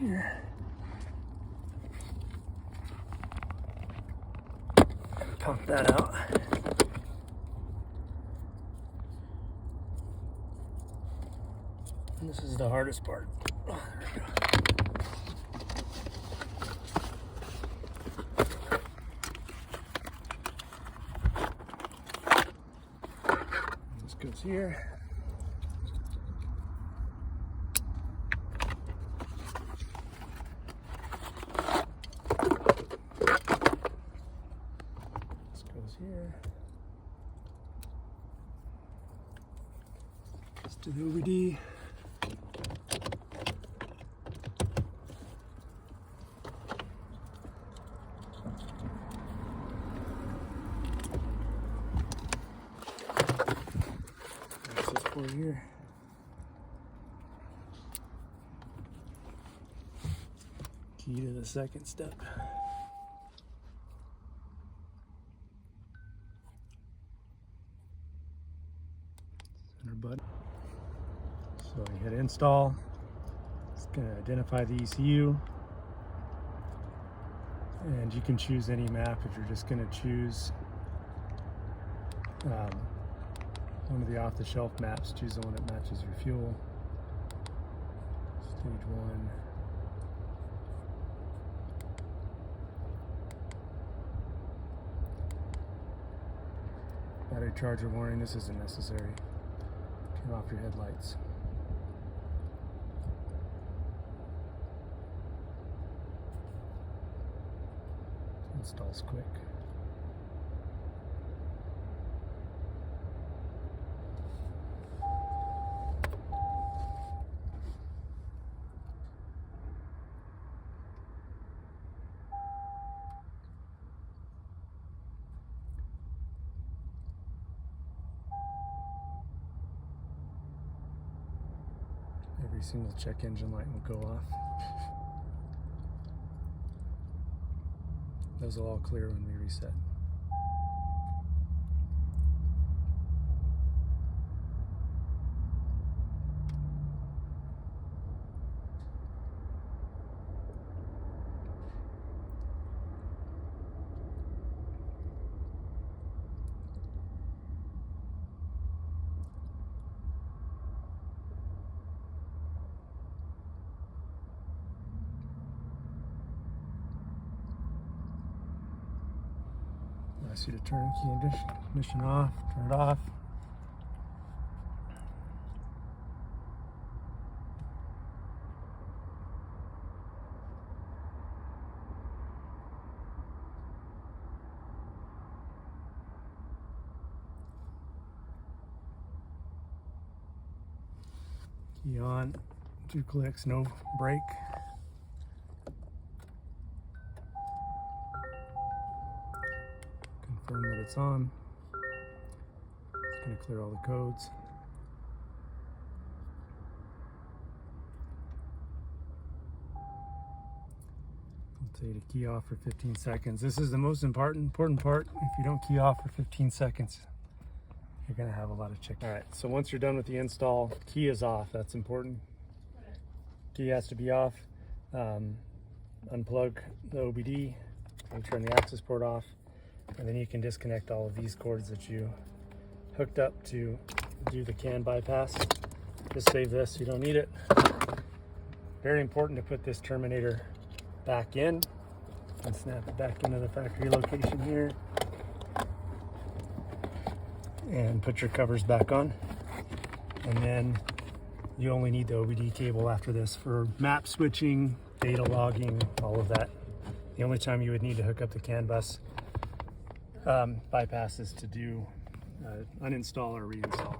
here. Pump that out. And this is the hardest part. Oh, there we go. This goes here. Here. Just do the OBD. Accessport here. Key to the second step. Button. So you hit install. It's going to identify the ECU, and you can choose any map. If you're just going to choose one of the off-the-shelf maps, choose the one that matches your fuel. Stage 1. Battery charger warning. This isn't necessary. Turn off your headlights. Installs quick. Every single check engine light will go off. Those will all clear when we reset. Ask you to turn key ignition off, turn it off. Key on, 2 clicks, no brake. Confirm that it's on. It's going to clear all the codes. I'll tell you to key off for 15 seconds. This is the most important part. If you don't key off for 15 seconds, you're going to have a lot of chicken. All right, so once you're done with the install, key is off. That's important. Key has to be off. Unplug the OBD and turn the Accessport off. And then you can disconnect all of these cords that you hooked up to do the CAN bypass. Just save this, you don't need it. Very important to put this terminator back in and snap it back into the factory location here. And put your covers back on. And then you only need the OBD cable after this for map switching, data logging, all of that. The only time you would need to hook up the CAN bus bypass is to do uninstall or reinstall.